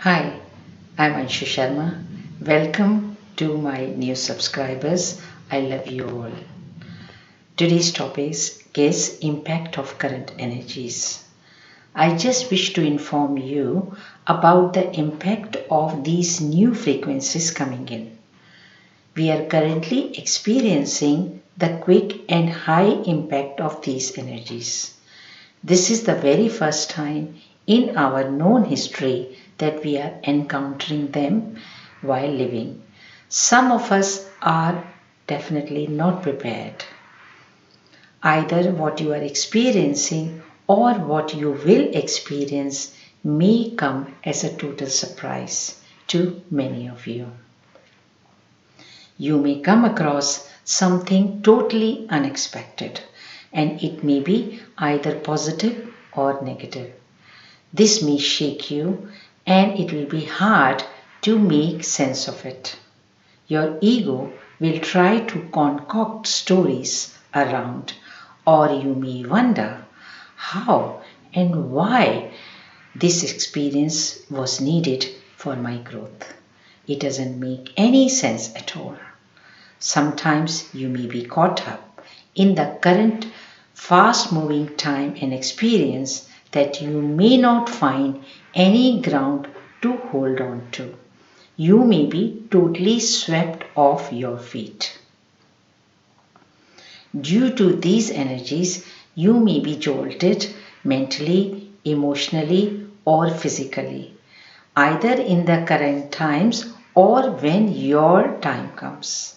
Hi, I'm Anshu Sharma. Welcome to my new subscribers. I love you all. Today's topic is impact of current energies. I just wish to inform you about the impact of these new frequencies coming in. We are currently experiencing the quick and high impact of these energies. This is the very first time in our known history that we are encountering them while living. Some of us are definitely not prepared. Either what you are experiencing or what you will experience may come as a total surprise to many of you. You may come across something totally unexpected, and it may be either positive or negative. This may shake you, and it will be hard to make sense of it. Your ego will try to concoct stories around, or you may wonder how and why this experience was needed for my growth. It doesn't make any sense at all. Sometimes you may be caught up in the current fast moving time and experience that you may not find any ground to hold on to. You may be totally swept off your feet. Due to these energies, you may be jolted mentally, emotionally, or physically, either in the current times or when your time comes.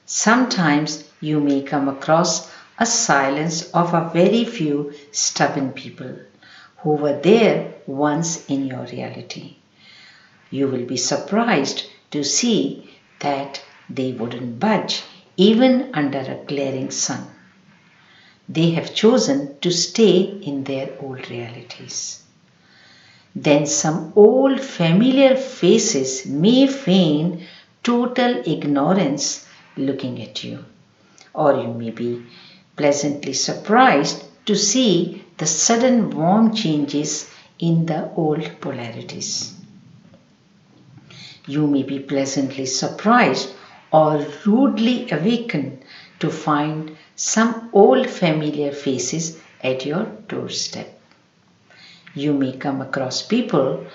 Sometimes you may come across a silence of a very few stubborn people who were there once in your reality. You will be surprised to see that they wouldn't budge even under a glaring sun. They have chosen to stay in their old realities. Then some old familiar faces may feign total ignorance looking at you. Or you may be pleasantly surprised to see the sudden warm changes in the old polarities. You may be pleasantly surprised or rudely awakened to find some old familiar faces at your doorstep. You may come across people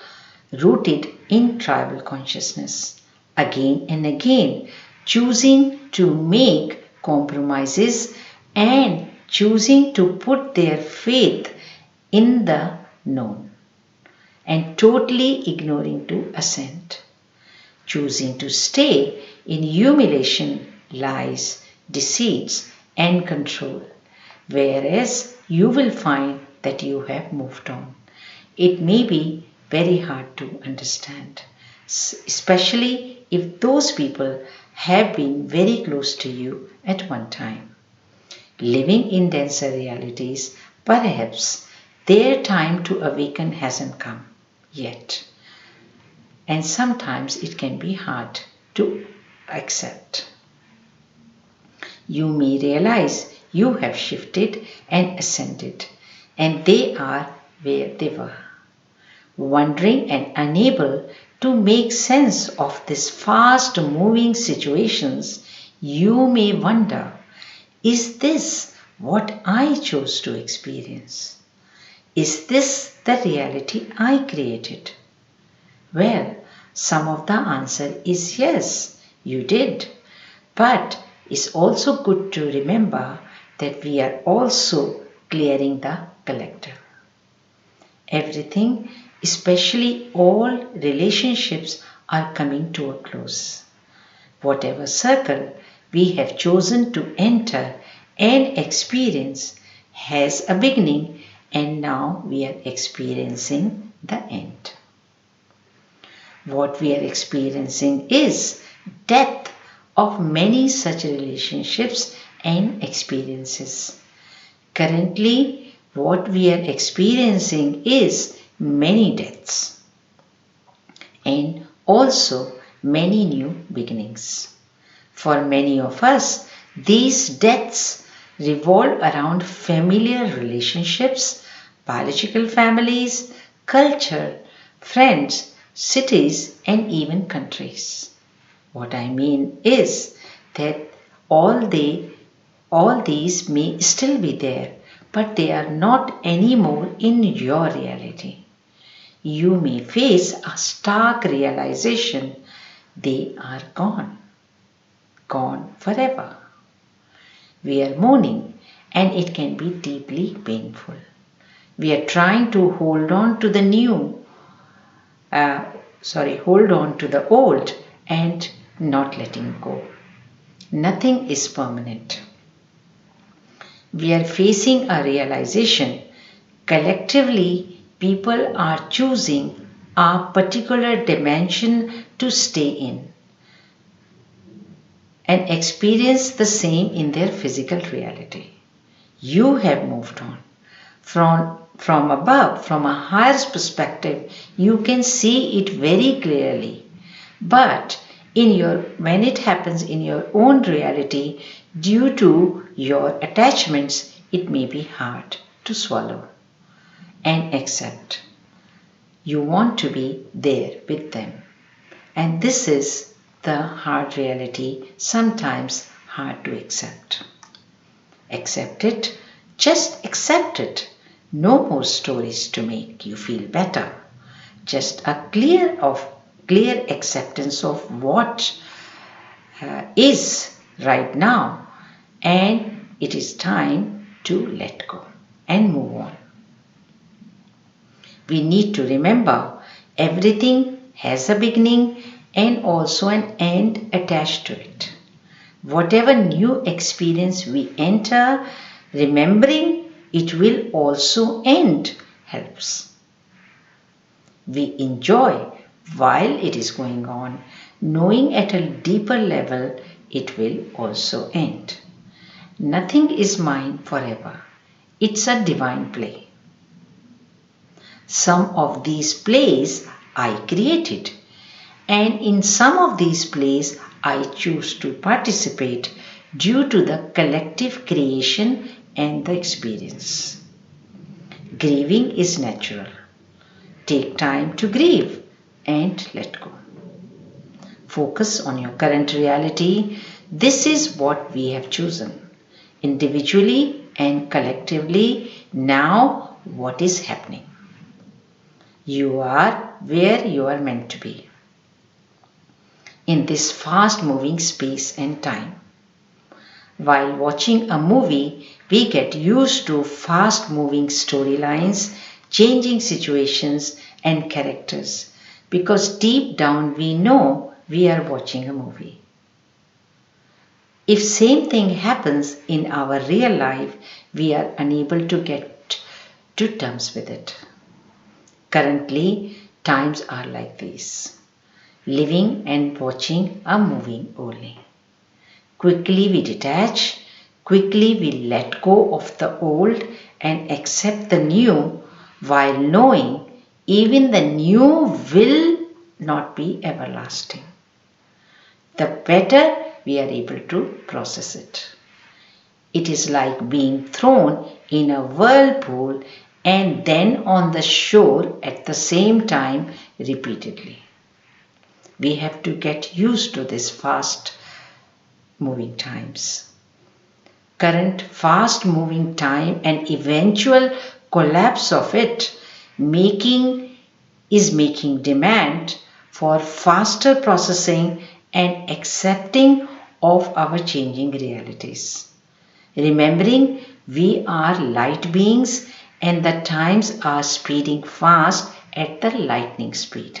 rooted in tribal consciousness, again and again choosing to make compromises and choosing to put their faith in the known and totally ignoring to ascend, choosing to stay in humiliation, lies, deceits, and control, whereas you will find that you have moved on. It may be very hard to understand, especially if those people have been very close to you at one time. Living in denser realities, perhaps their time to awaken hasn't come yet. And sometimes it can be hard to accept. You may realize you have shifted and ascended, and they are where they were. Wondering and unable to make sense of these fast moving situations, you may wonder, is this what I chose to experience? Is this the reality I created? Well, some of the answer is yes, you did. But it's also good to remember that we are also clearing the collective. Everything, especially all relationships, are coming to a close. Whatever circle we have chosen to enter and experience has a beginning, and now we are experiencing the end. What we are experiencing is death of many such relationships and experiences. Currently, what we are experiencing is many deaths and also many new beginnings. For many of us, these deaths revolve around familiar relationships, biological families, culture, friends, cities, and even countries. What I mean is that all they all these may still be there, but they are not anymore in your reality. You may face a stark realization they are gone forever. We are mourning, and it can be deeply painful. We are trying to hold on to the hold on to the old and not letting go. Nothing is permanent. We are facing a realization. Collectively, people are choosing a particular dimension to stay in and experience the same in their physical reality. You have moved on. From above, from a higher perspective, you can see it very clearly. But when it happens in your own reality, due to your attachments, it may be hard to swallow and accept. You want to be there with them. And this is the hard reality, sometimes hard to accept. Accept it, just accept it. No more stories to make you feel better. Just a clear acceptance of what is right now, and it is time to let go and move on. We need to remember everything has a beginning and also an end attached to it. Whatever new experience we enter, remembering it will also end helps. We enjoy while it is going on, knowing at a deeper level it will also end. Nothing is mine forever. It's a divine play. Some of these plays I created, and in some of these plays I choose to participate due to the collective creation and the experience. Grieving is natural. Take time to grieve and let go. Focus on your current reality. This is what we have chosen. Individually and collectively, now what is happening? You are where you are meant to be. In this fast-moving space and time. While watching a movie, we get used to fast-moving storylines, changing situations and characters, because deep down we know we are watching a movie. If same thing happens in our real life, we are unable to get to terms with it. Currently, times are like these. Living and watching a movie only. Quickly we detach, quickly we let go of the old and accept the new, while knowing even the new will not be everlasting. The better we are able to process it. It is like being thrown in a whirlpool and then on the shore at the same time repeatedly. We have to get used to this fast moving times. Current fast moving time and eventual collapse of it is making demand for faster processing and accepting of our changing realities. Remembering we are light beings and the times are speeding fast at the lightning speed.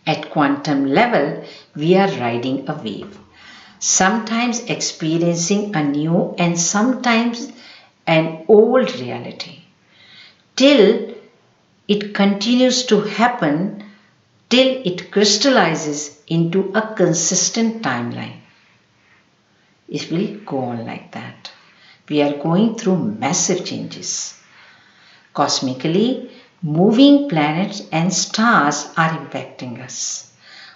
At quantum level, we are riding a wave, sometimes experiencing a new and sometimes an old reality, till it continues to happen, till it crystallizes into a consistent timeline. It will go on like that. We are going through massive changes. Cosmically, moving planets and stars are impacting us.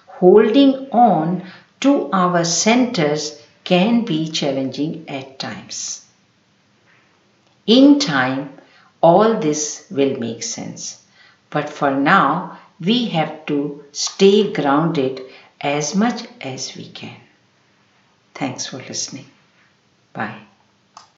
Holding on to our centers can be challenging at times. In time, all this will make sense. But for now, we have to stay grounded as much as we can. Thanks for listening. Bye.